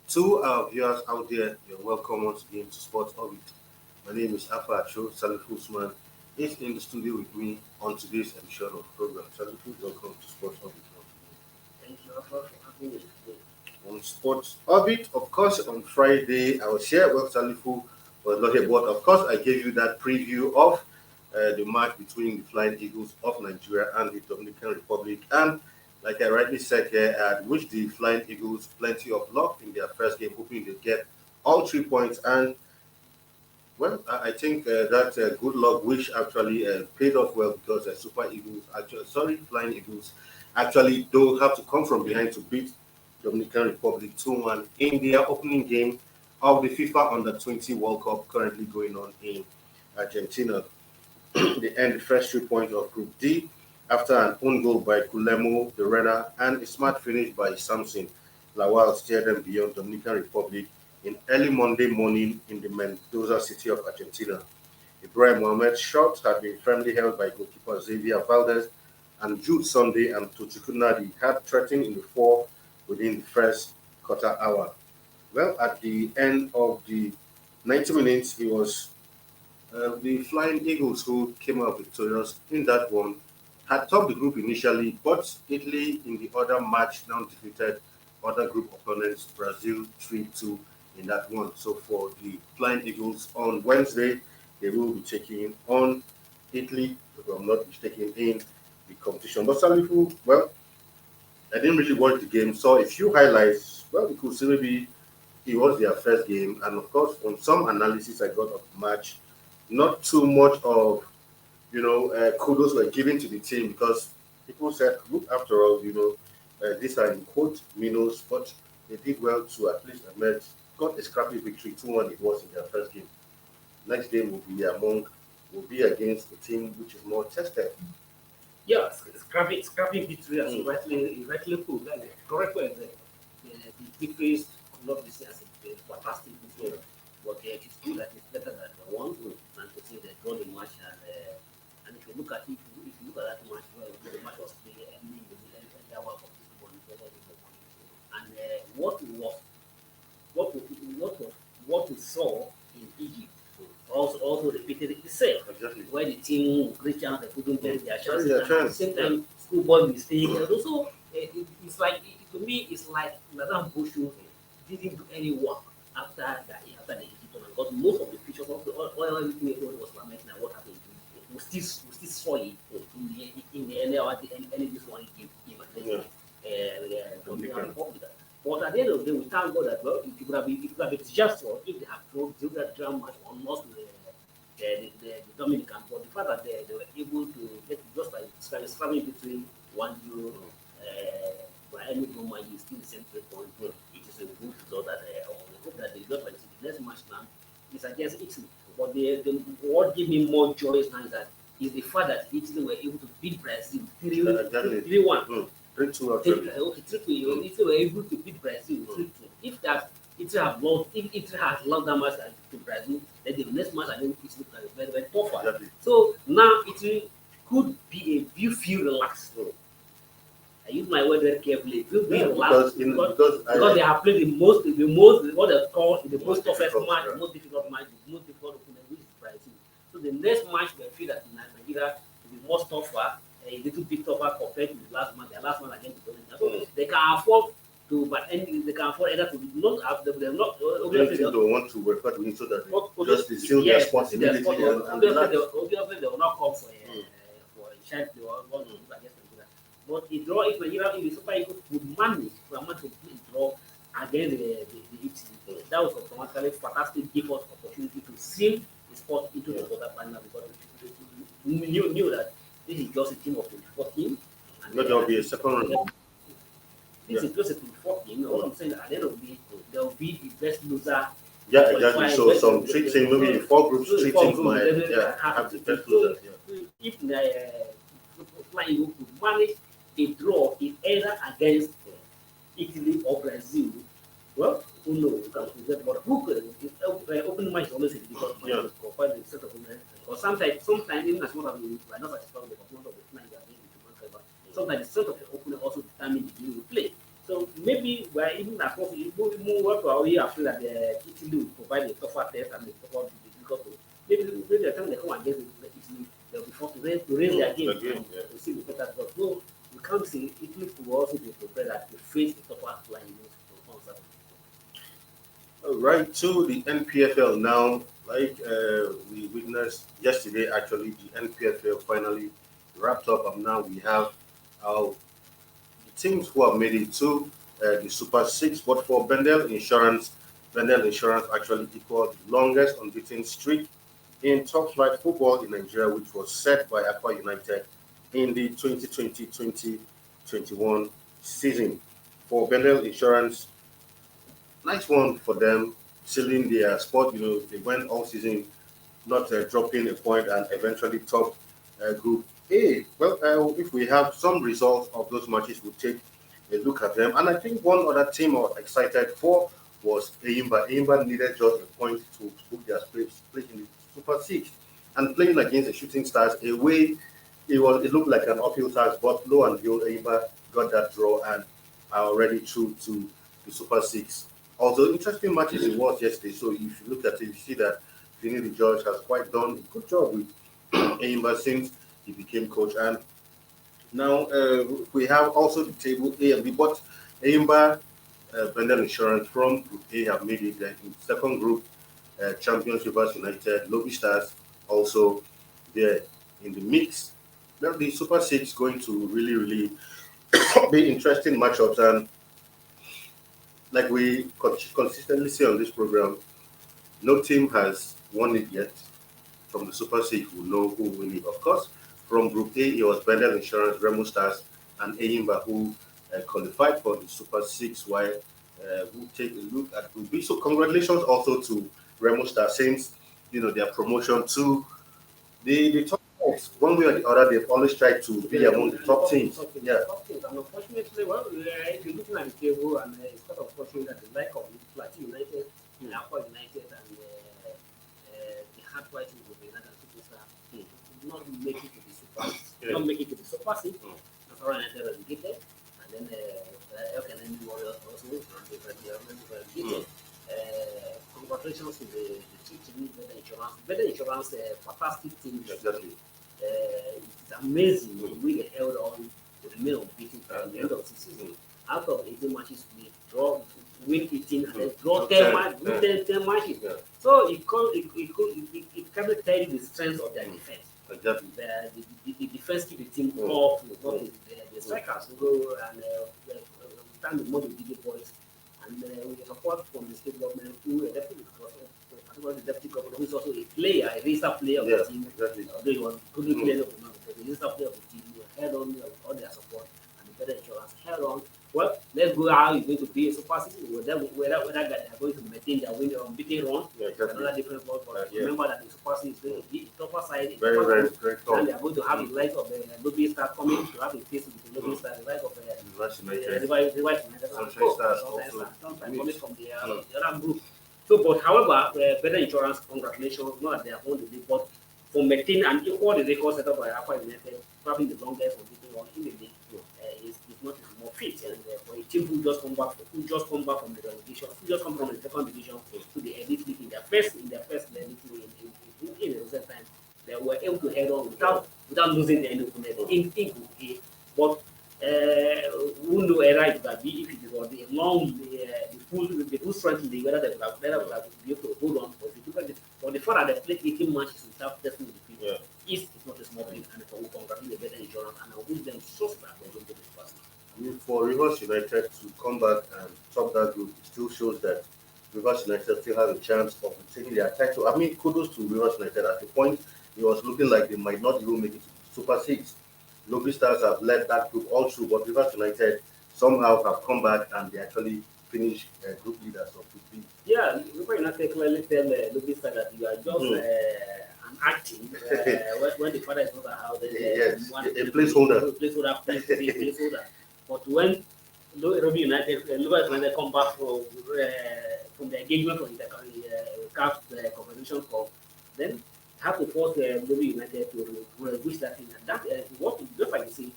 To our viewers out there, you're welcome once again to Sports Orbit. My name is Alpha Acho. Salif Usman is in the studio with me on today's edition of the program. Salif, welcome to Sports Orbit once Thank you, Alpha, for having me today. again. On Sports Orbit, of course, on Friday, I was here. Well, Salifu was not here, but of course, I gave you that preview of the match between the Flying Eagles of Nigeria and the Dominican Republic. And like I rightly said here, I wish the Flying Eagles plenty of luck in their first game, hoping they get all 3 points. And well, I think that good luck wish actually paid off well because Super Eagles, actually, sorry, Flying Eagles, actually don't have to come from behind to beat Dominican Republic 2-1 in their opening game of the FIFA Under 20 World Cup currently going on in Argentina. They end the first 3 points of Group D after an own goal by Guillermo Berena and a smart finish by Samson Lawal steered them beyond Dominican Republic in early Monday morning in the Mendoza city of Argentina. Ibrahim Mohamed's shot had been firmly held by goalkeeper Xavier Valdez, and Jude Sunday and Tochiku Nadi had threatened in the four within the first quarter hour. Well, at the end of the 90 minutes, it was the Flying Eagles who came out victorious in that one. Had topped the group initially, but Italy in the other match now defeated other group opponents, Brazil 3-2 in that one. So for the Flying Eagles on Wednesday, they will be taking on Italy, if I'm not mistaken, in the competition. But Salifu, well, I didn't really watch the game, saw a few highlights. Well, we could see maybe it was their first game, and of course, from some analysis I got of the match, not too much of kudos were given to the team because people said, look, after all, these are in quote minnows, but they did well to at least emerge, got a scrappy victory 2-1 it was in their first game. Next game will be against a team which is more tested. Yeah, scrappy victory as Mm. rightly put. That's the correct word there. The victories could not be seen as a fantastic victory, but it's good that it's better than the one than to say they draw the match. And if you look at it, if you look at that match, well, the match was played early in the hour of football, and what was what we saw in Egypt also repeated itself, Exactly. where the team reached out and couldn't get their Carry chances. their And at the chance. same Yeah. time, schoolboy mistake. And also, it's like, to me, it's like Madame Boshu didn't do any work after the Egypt tournament, because most of the pictures of the oil everything everyone was lamenting at what happened. We still saw it in the early this one game Yeah. against Dominican Republic. But at the end of the day, we thank God that, well, it could have been disaster if they have thrown that drum match or lost to the Dominican. But the fact that they were able to get just like scrapping between 1-0 by any goal is still the same 3 points. It is a good result that we hope that the result for the next match now is against Italy. But what gives me more joy now is the fact that Italy were able to beat Brazil 3 Exactly. 3-1. 3-2 Take, actually. okay, Italy, if they were able to beat Brazil 3-2, if that Italy have lost, if Italy has lost that match to Brazil, then the next match I think Italy can be very, very tougher. Exactly. So now Italy could be a feel relaxed. I use my word very carefully. It will be Yeah, relaxed because they have played the most what they call the most toughest difficult, match, yeah. the most difficult match, the most difficult opponent, which is Brazil. So the next match they feel that Nigeria will be more tougher, a little bit tougher compared to the last match. Their last one against the Dominican. So they can afford to, but they can afford either to not have them. They're not Obviously, obviously. don't want to refer to it so that Not just seal their yes, responsibility and obviously, relax. obviously they will not come for a chance they will want to do against Nigeria. But a draw, if Nigeria, if the Super Eagles would manage to play a draw against the Italy, that was automatically fantastic, give us opportunity to seal the spot into the quarterfinal, because we knew that this is just a team of 24 teams. And Not there will be a second round. this is just a 24 team. What I'm saying, at the end of the day, there will be the best loser. Yeah, exactly. So some three teams, maybe in four groups, three teams might have the best losers. Yeah. If the Flying Eagles could manage a draw in either against Italy or Brazil, well, who knows? You can present, but who could open match always is because Yeah. compare the set of opponents. Or sometimes even as much as we are not satisfied with the performance of the Flying Eagles against the Dominican Republic, sometimes the set of the opponent also determine the game we play. So maybe we're even across even what we are already afraid that Italy will provide a tougher test and a tougher difficult. Maybe the time they come against Italy, they'll be forced to raise their game Again, and yeah. to see the better. But no, we can't say Italy will also be prepared that to face the tougher line on Saturday. Right to the NPFL now. Like we witnessed yesterday, actually, the NPFL finally wrapped up, and now we have our teams who have made it to the Super Six. But for Bendel Insurance actually equaled the longest unbeaten streak in top flight football in Nigeria, which was set by Aqua United in the 2020-2021 season. For Bendel Insurance, nice one for them, sealing their spot. They went all season not dropping a point and eventually top Group A. Well, if we have some results of those matches, we'll take a look at them. And I think one other team I was excited for was Eimba. Eimba needed just a point to book their place in the Super Six. And playing against the Shooting Stars away, it looked like an uphill task, but lo and behold, Eimba got that draw and are already through to the Super Six. Although interesting matches it was yesterday, so if you look at it, you see that Vinny the Judge has quite done a good job with Eimba since he became coach. And now we have also the table A and B, but Eimba, Bendel Insurance from Group A have made it in second group. Champions Rivers United, Lobby Stars also there in the mix. Now the Super Six going to really, really be interesting matchups, and like we consistently say on this program, no team has won it yet. From the Super Six, we'll know who will win it. Of course, from Group A, it was Bendel Insurance, Remo Stars, and Eyimba who qualified for the Super Six. While we'll take a look at Group B. So congratulations also to Remo Stars, since their promotion to the top six. One way or the other, they've always tried to be among the top teams. Yeah. And unfortunately, well, if you're looking at the table, and it's quite unfortunate that the like of Plateau United, Aqua United, and the hard fighting with the United Superstar did not make it to the Super, not make it to the Super Six. Aqua United relegated, and then LKN Warriors also relegated. Congratulations to the two teams, Better Insurance. Better Insurance, fantastic team. Exactly. It's amazing the way they held on to remain unbeaten at the end of the season. Out of 18 matches, they draw, win 18, and then draw 10 matches. Yeah. So it kind of tell you the strength of their defense. Exactly. The defense keep the team off, not the strikers go and stand the money with the boys. And we support from the state government who definitely, particularly the deputy governor, who is also a player, a registered player of the team. Exactly. Although he was couldn't play of the month, but the registered player of the team held on all their support, and the Better Insurance held on. Well, let's go how it's going to be a Super Season. Whether they are going to maintain their win unbeaten run, another different ball. But remember that the Super Season is going to be a tougher side. Very, very great. And they are going to have the light of the Lobby Star coming to have a face with the Lobby Star, the light of the Rivers United, Sunshine Stars sometimes coming from the other group. So, but however, Better Insurance, congratulations, not that they have won the league, but for maintaining and equal the record set up by Aqua United, probably the longest unbeaten run in the league, is not more fit. And for a team who just come back from the relegation, who just come from the second division to the elite league in their first elite league in the recent time, they were able to head on without losing the opponent in Group A. But who know era it would be if it was the long, the full strength league, whether they would have be able to hold on. But if you look at it, for the fact that they played 18 matches without testing the field, it's not a small thing, and for we congratulate the Better Insurance, and I wish them so that they're going to this person. I mean, for Rivers United to come back and top that group, it still shows that Rivers United still have a chance of taking their title. I mean, kudos to Rivers United. At the point, it was looking like they might not even make it to the Super Six. Lobby Stars have led that group all through, but Rivers United somehow have come back and they actually finished group leaders of Group B. Yeah, Rivers United clearly tell Lobby Stars that you are just an acting when the father is not around. Yes, a placeholder. Placeholder. But when Rugby United come back from the engagement from the CAF Confederation Cup, then have to force Rugby United to reduce that thing. And that what just like you say,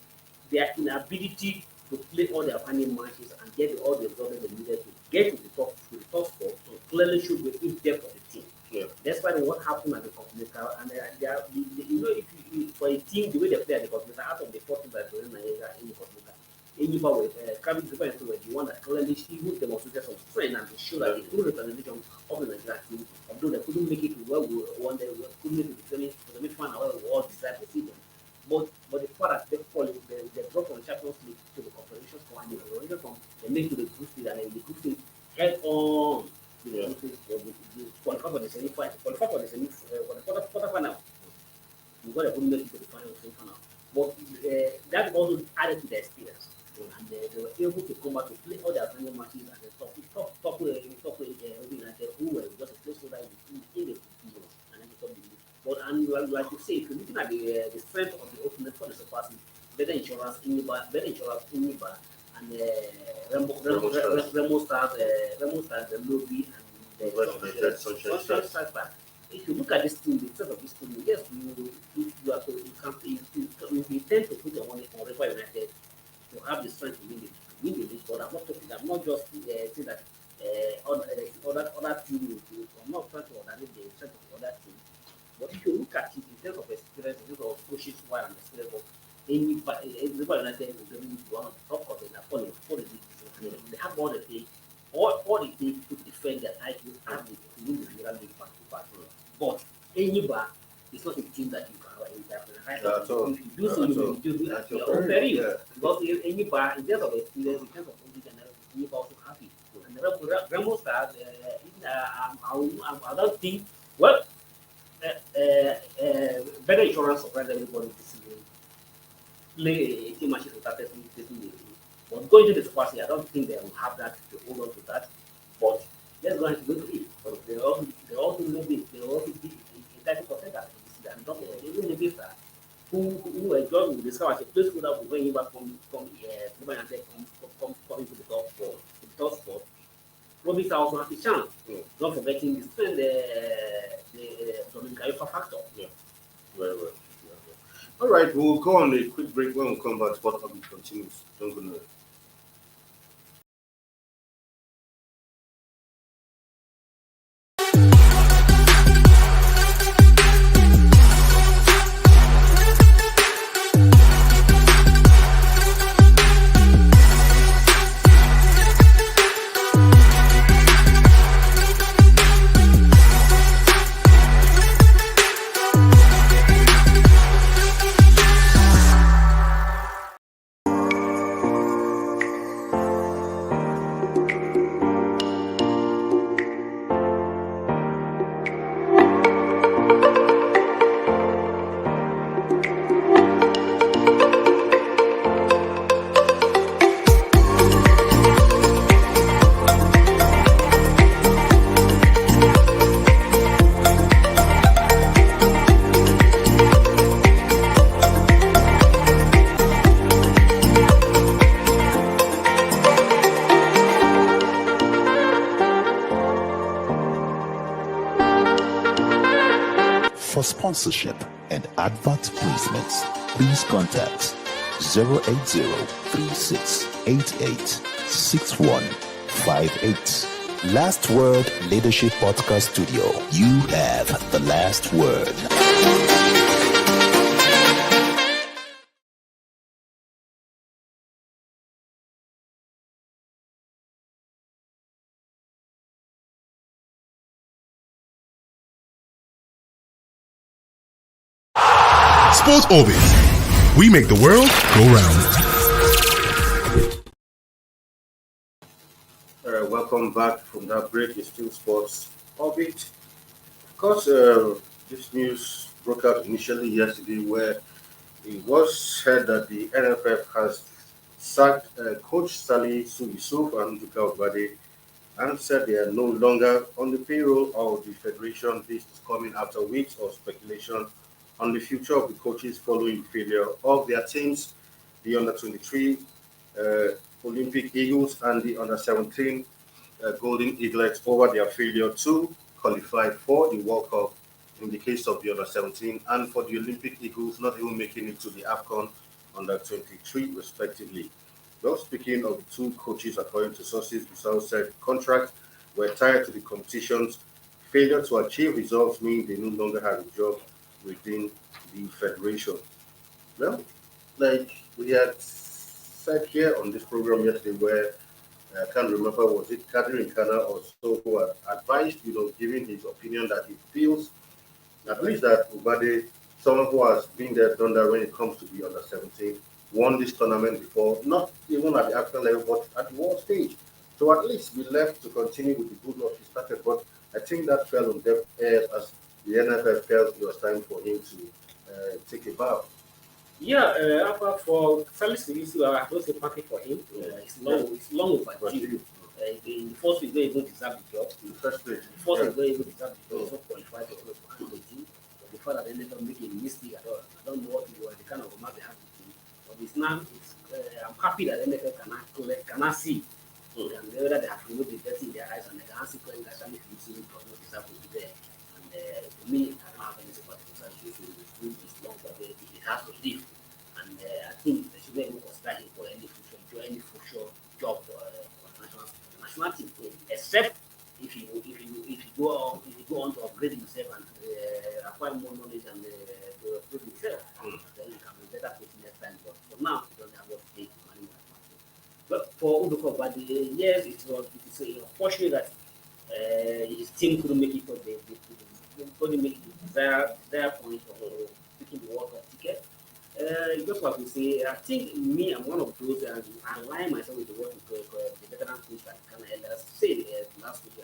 their inability to play all their final matches and get all the results they needed to get to the top spot, so clearly should be in depth of the team. Yeah. Despite what happened at the continental, and you know, if for a team the way they play at the continental, out of the 14 that were in Nigeria in the continental, Enyimba was coming to the one that clearly even demonstrated some strength and showed that the good representation of the Nigerian team, although they couldn't make it to where we one day couldn't make it to the semi-final where we all decided to see them. But the fact that they dropped from the Champions League to the Confederations Cup and the Confederations Cup, they made to the group stage and then the group stage head on to the group stage qualify for the semi-final, qualify for the for the quarter-final. Because they couldn't make it to the final semi-final. But that also added to the experience. And they were able to come back to play all their final matches at the top United, who were just a placeholder in the competition and then the top league. But and like you say, if you're looking at the strength of the opponent for the Super League, better insurance Enyimba, and Remo Stars, the Lobby, and the Sunshine Stars. If you look at this team, the strength of this team, yes, you are to you tend to put your money on River United to have the strength to win the league. But I'm not just saying that other teams. I'm not trying to underrate the strength of the other teams. But if you look at it in terms of experience, in terms of coaches who are and experience of River United is going to be one of the top contenders for the league. They have all the things to defend their title and to win the Premier League back to back. But Enyimba is not a team that you can right? If you do so, you will do it at your own peril. Because Enyimba, in terms of experience, in terms of position, Enyimba also happy. And the Remo Stars, I don't think, well, better insurance surprised everybody this season. Play 18 matches without taking the but going to the Super League, I don't think they will have that to hold on to that. But let's go and go to it. But they also maybe they also be a 30% and don't even maybe who enjoy with discover as a place who that will bring you back from and say come into the top four, the top spot. Promise also has a chance. Not forgetting the strength the Dominican factor. Yeah. Very well. All right, we'll go on a quick break. When we come back, Sport Hub continues. Don't go nowhere. For sponsorship and advert placements, please contact 080-3688-6158. Last Word Leadership Podcast Studio. You have the last word. Sports Orbit. We make the world go round. Welcome back from that break. It's still Sports Orbit. Of course, this news broke out initially yesterday where it was said that the NFF has sacked Coach Salih Yusuf and Duka Obade and said they are no longer on the payroll of the federation. This is coming after weeks of speculation on the future of the coaches following the failure of their teams, the under-23 Olympic Eagles and the under-17 Golden Eaglets, over their failure to qualify for the World Cup in the case of the under-17, and for the Olympic Eagles not even making it to the AFCON under-23 respectively. Well, speaking of the two coaches, according to sources, Bissau said contracts were tied to the competition's failure to achieve results, meaning they no longer had a job within the federation. Well, like we had said here on this program yesterday, where I can't remember, was it Kadri Nkana or so, who had advised, giving his opinion that he feels at least that Ubade, someone who has been there, done that when it comes to the under 17, won this tournament before, not even at the African level, but at the world stage. So at least we left to continue with the good luck he started. But I think that fell on deaf ears as the NFF felt it was time for him to take a bow. Yeah, for Salis Sivisi, I don't say party for him. It's long But overdue. In the first week, they don't deserve the job. in the first place, The first yeah. week, they don't deserve the job. He's not qualified to handle the team. But the fact that they never make a mistake at all, I don't know what it was, the kind of remark they have with him. But it's now, I'm happy that NFF cannot see. And whether they have removed the dirty in their eyes and they can see playing that Salis Sivisi does not deserve to be there. And to me, I don't have any sympathy for Salis Sivisi. It's long, but it has to leave. And I think they shouldn't even consider him for any future job for the national team, except if you go on to upgrade himself and acquire more knowledge and to improve himself, then he can be better coach next time. But for now, he doesn't have what it takes to manage that team. But for Udoko, but yes, it is unfortunate that his team couldn't make it for they couldn't make the desired point of picking the World Cup ticket. Just like we say, I think me, I'm one of those, and I align myself with the work the veteran coach like Kana Elders said last week.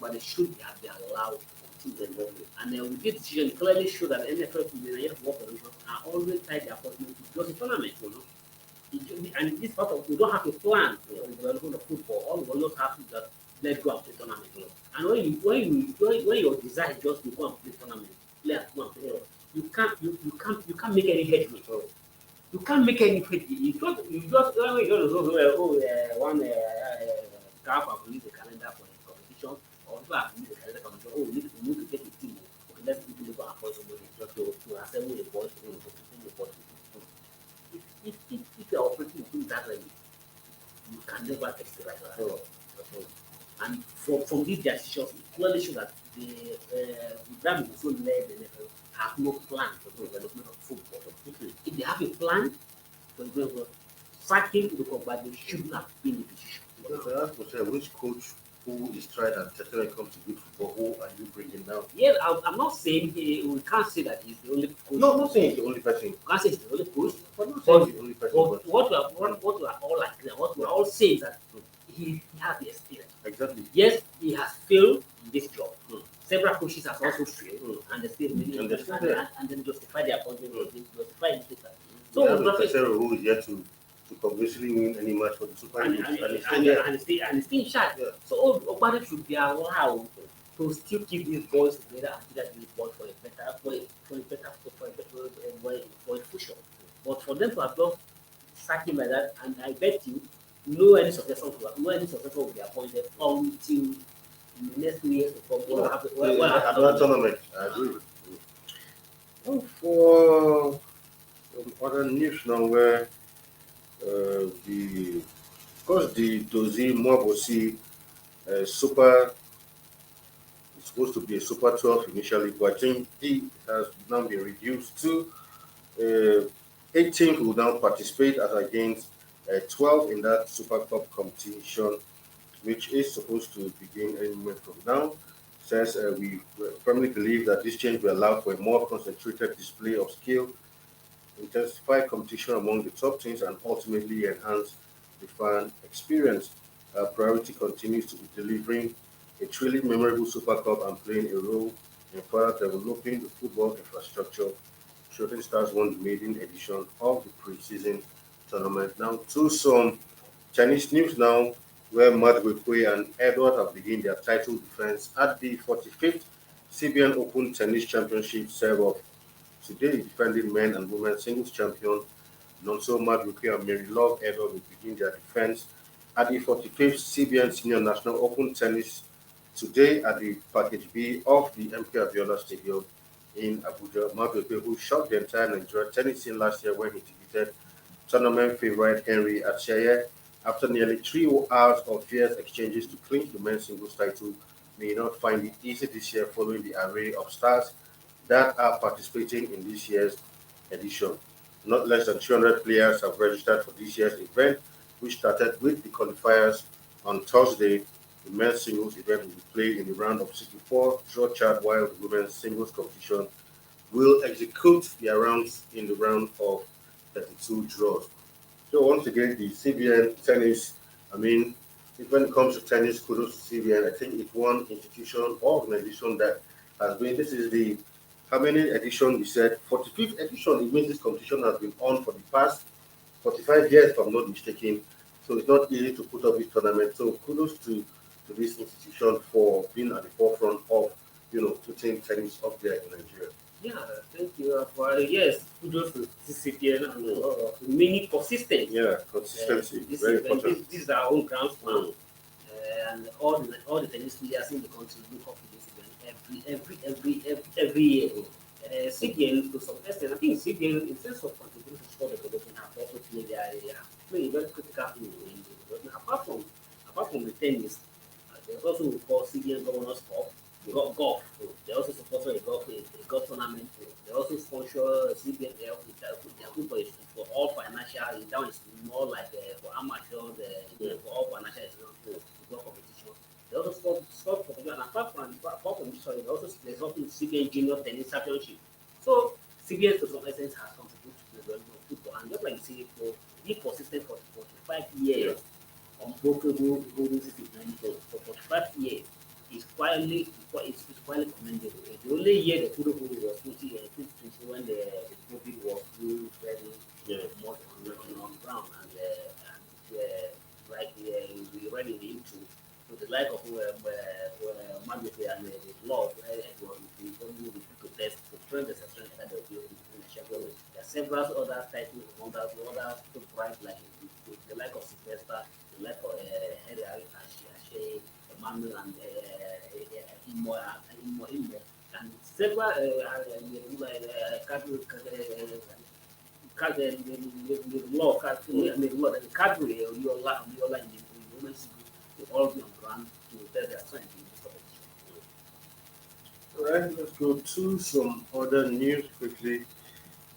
But they should have been allowed to continue. And with this decision, clearly show that NFL, the Nigerian Football Federation, are always tied their appointment to just a tournament. And this part of, we don't have to plan for the development of football. All we just have to just let go and play tournament. And when your desire is just to go and play tournament, play and go and play, you can't make any headway. You can't make any headway. You just when one staff have released a calendar for the competition, or people have released a calendar for the competition. Oh, we need to get a team. Okay, let's quickly go and appoint somebody just to assemble a boys, to assemble a boys. If you are operating within that way, you can never take the right one. And from these decisions, it clearly shows that the Ram also led the NFL have no plan for the development of football. If they have a plan for the development, sacking the but they shouldn't have been in the position. Because I asked myself, which coach who is tried and tested when it comes to good football, who are you bringing down? Yeah, I'm not saying we can't say that he's the only coach. No, I'm not saying he's the only person. We can't say he's the only coach. I'm not saying he's the only person. But what we are all like, what we are all saying is that he has the experience. Exactly. Yes, he has failed in this job. Several coaches have also failed, and they still and then justify their appointment, justify it. So we have a person who is yet to convincingly win any match for the Super Eagles, and still in charge. Yeah. So Obama should be allowed to still keep these boys together and get these boys for a future. But for them to have just sack him like that, and I bet you no any successor will be appointed until in the next 2 years to come. Another tournament. I agree. Well, for other news now, where the Dozie Mwabosi Super is supposed to be a Super 12 initially, but I think he has now been reduced to 18 who will now participate as against 12 in that Super Cup competition, which is supposed to begin any moment from now. Says we firmly believe that this change will allow for a more concentrated display of skill, intensify competition among the top teams, and ultimately enhance the fan experience. Our priority continues to be delivering a truly memorable Super Cup and playing a role in further developing the football infrastructure. Shooting Stars won the maiden edition of the pre-season tournament. Now to some Chinese news now, where Matt Wekwe and Edward have begun their title defense at the 45th CBN Open Tennis Championship serve-off. Today, defending men and women singles champion Nonso Matt Wekwe and Mary Love Edward will begin their defense at the 45th CBN Senior National Open Tennis today at the Package B of the MK Abiola Stadium in Abuja. Matt Wekwe, who shocked the entire Nigerian tennis scene last year when he defeated tournament favourite Henry Acheye, after nearly 3 hours of fierce exchanges to clinch the men's singles title, may not find it easy this year following the array of stars that are participating in this year's edition. Not less than 300 players have registered for this year's event, which started with the qualifiers on Thursday. The men's singles event will be played in the round of 64 draw chart, while the women's singles competition will execute their rounds in the round of 32 draws. So once again, the CBN tennis, I mean, when it comes to tennis, kudos to CBN. I think it's one institution or organization that has been, this is the, how many edition we said? 45th edition. It means this competition has been on for the past 45 years, if I'm not mistaken. So it's not easy to put up this tournament. So kudos to this institution for being at the forefront of, putting tennis up there in Nigeria. Yeah, thank you for yes, kudos to CCPN and remaining consistent. Yeah, consistency, very important. This is our own ground plan, and all the tennis players in the country look up to this event every year. CBN to some extent, I think CBN in terms of contributing to sport development have also played a very critical role in the development. Apart from the tennis, there's also we call CBN Governors Cup. They got golf. They also sponsor a golf tournament. They also sponsor CBN. They are good for all financial. That is more like for amateur. For all financial golf competition. They also sport competition. And apart from this, sorry, there's also CBN Junior Tennis Championship. So CBN to some extent has contributed to the development of football. And just like you say, for being consistent for 45 years, unbreakable golden system for 45 years. It's quietly commendable. The only year the football was 2020 when the COVID was still very much on ground and like we read in the intro, so the like of Magnus and the Lord was the protest to train the section that they will be in the Chevrolet. There are several other titles among other prize like the like of Sylvester, the like of Henry Ashe, Emmanuel and Imo, and several Cadbury or Yola in the women's group to all be on ground to test their strength in this competition. All right, let's go to some other news quickly.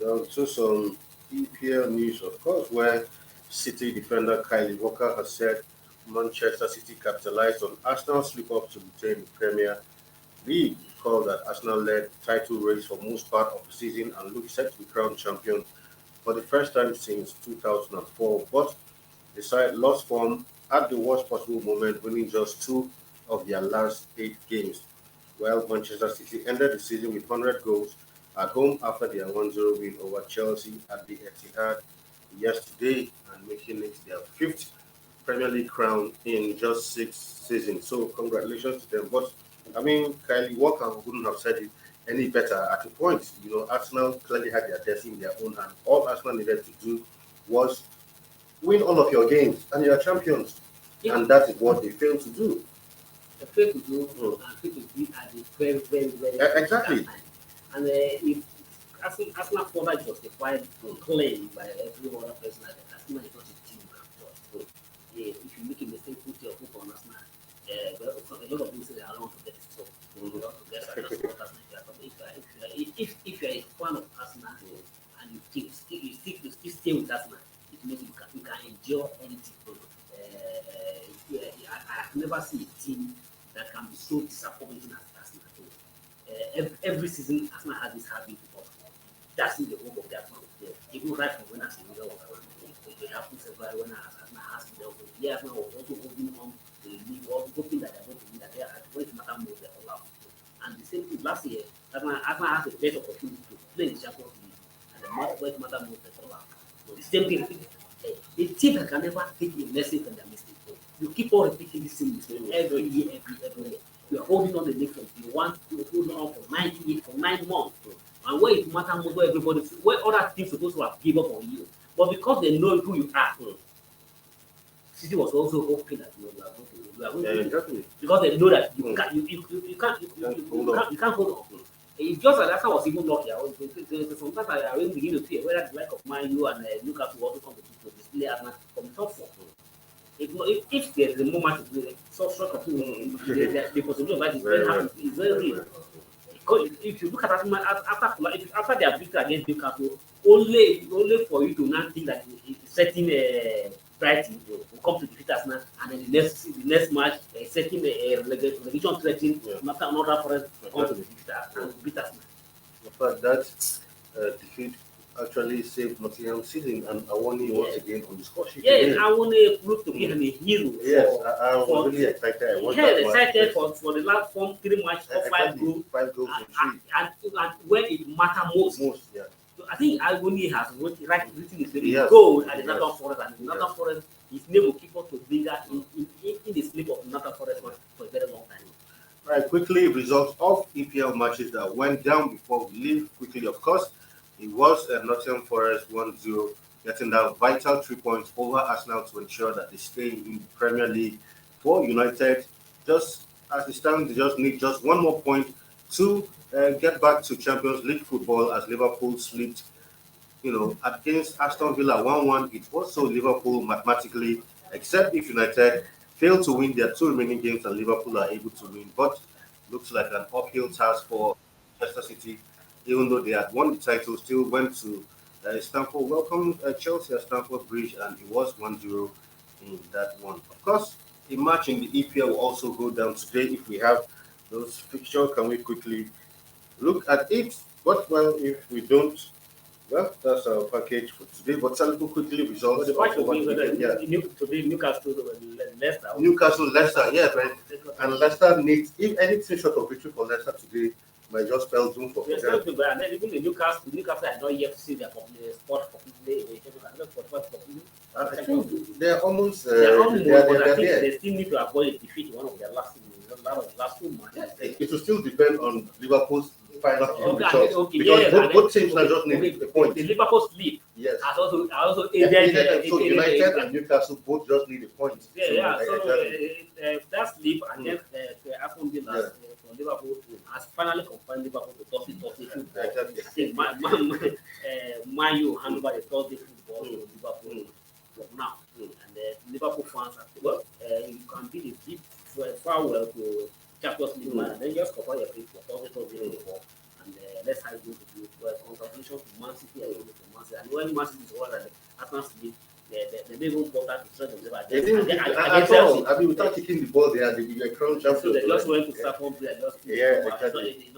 To some EPL news, of course, where City defender Kylie Walker has said Manchester City capitalized on Arsenal's slip-up to retain the Premier League. Recall that Arsenal led title race for most part of the season and looked set to be crowned champion for the first time since 2004, but the side lost form at the worst possible moment, winning just 2 of their last 8 games, while Manchester City ended the season with 100 goals at home after their 1-0 win over Chelsea at the Etihad yesterday and making it their 5th Premier League crown in just 6 seasons. So congratulations to them. But I mean, Kylie Walker wouldn't have said it any better at a point. Arsenal clearly had their destiny in their own hand. All Arsenal needed to do was win all of your games and you are champions. Yeah. And that is what they failed to do. They failed to do and failed to do at the very, very, very exactly. Time. And if Arsenal further justified claim by every other person that Arsenal is not a team you can trust. Yeah, if you make a mistake, put your hook on Arsenal. A lot of people say they are wrong to get it. So you want to get Arsenal. If you're a fan of Arsenal and you still stay with Arsenal, it means you can endure anything. I have never seen a team that can be so disappointing as Arsenal. Every season, Arsenal has this habit of that's in the hope of their fans. Even right from when Arsenal was around, they have to survive when Arsenal has to deal with. Yeah, Arsenal was also holding on to the league, or hoping that they're going to win, that they are when it matters most, they're all out. And the same thing last year, Arsenal has the best opportunity to play in the Champions League, and the match when it matters most, they're all out. So the same thing, a team that can never take a lesson from their mistake. You keep on repeating the same mistake every year. You are holding on the league. You want to hold on for 9 months. And where it matters most, where other teams supposed to have given up on you. But because they know who you are, City was also hoping that you are going to exactly. Because they know that you can't hold on. It's just that Arsenal was even luckier. Sometimes I really begin to fear whether the like of Man U and Newcastle also come to play Arsenal from top four. If there is a moment to play, so sort of the possibility of that is very hard. It's very real. Because if you look at Arsenal after their victory against Newcastle, only for you to not think that setting Brighton will come to defeat Arsenal, and then the next match setting a relegation threatening another Forest will come to defeat Arsenal. In fact, that defeat actually saved Nottingham's season, and Awoni once again on the score sheet. Yes, Awoni proved to be a hero. Yes, I was really excited. Excited for the last 3 matches of 5 goals. 5 goals in 3. And when it matters most. Yeah. So I think Awoni has written his Yes. goal at the Nottingham Forest, and the Nottingham Forest, his name will keep up to bring that in the sleep of Nottingham Forest for a very long time. Right, quickly, results of EPL matches that went down before we leave. Quickly, of course, it was Nottingham Forest 1-0, getting that vital 3 points over Arsenal to ensure that they stay in the Premier League. For United, just as it stands, they just need just 1 more point to get back to Champions League football, as Liverpool slipped, against Aston Villa 1-1. It was so Liverpool mathematically, except if United fail to win their 2 remaining games and Liverpool are able to win. But looks like an uphill task for Manchester City. Even though they had won the title, still went to Stamford, welcomed Chelsea at Stamford Bridge, and it was 1-0 in that one. Of course, a match in the EPL will also go down today. If we have those fixtures, can we quickly look at it? But, well, if we don't, well, that's our package for today. But Salifu quickly results. Today, Newcastle, Leicester, yeah, right. And Leicester needs, if anything short of victory for Leicester today, might just spell doom for them. And then even the Newcastle I don't yet see their spot for completely. I think they're almost but I think there. they still need to avoid a defeat in one of their last 2 matches. It will still depend on Liverpool's final because both teams now just need a point. The Liverpool sleep has also aided. So United and Newcastle both just need a point. So that sleep and then Aston Villa for Liverpool has finally confirmed Liverpool to Thursday football. I think Man U hand over the Thursday football to Liverpool now, and Liverpool fans are you can be the deep farewell to Champions League and then just cover your face for Thursday football. And let's have you to do well. Congratulations to Man City and when Man City is over and Arsenal City, they didn't bother to strengthen themselves. They didn't at all. I mean, without kicking the ball, they are crown champions. So they just went to start home there. Exactly.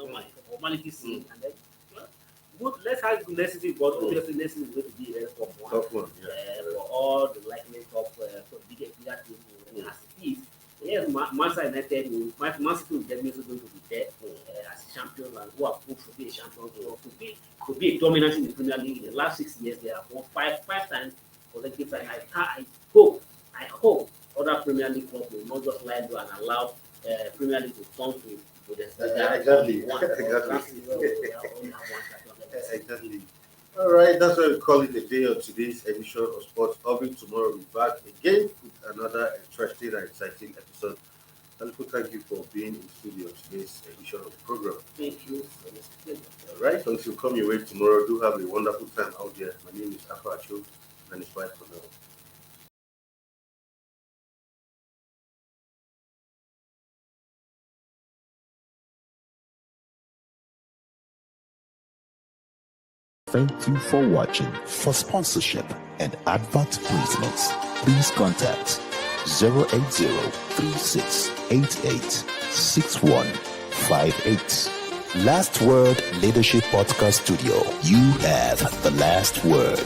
Formality scene and then. Good, let's have the next season, but obviously next season is going to be a very tough one. For all the likeness of bigger teams as it is. Yes, Manchester United, Man City is definitely going to be there as champions and who are proved to be a champion, to be a dominant in the Premier League. In the last 6 years, they have won five times consecutive. I hope other Premier League clubs will not just lie down and allow Premier League to come to Exactly. All right, that's why we call it a day of today's edition of Sports Orbit. Tomorrow we'll be back again with another interesting and exciting episode. And thank you for being in studio today's edition of the program. Thank you. All right, until come your way tomorrow, do have a wonderful time out there. My name is Afa Acho, and it's bye for now. Thank you for watching. For sponsorship and advert placements, please contact 080-3688-6158. Last Word Leadership Podcast Studio. You have the last word.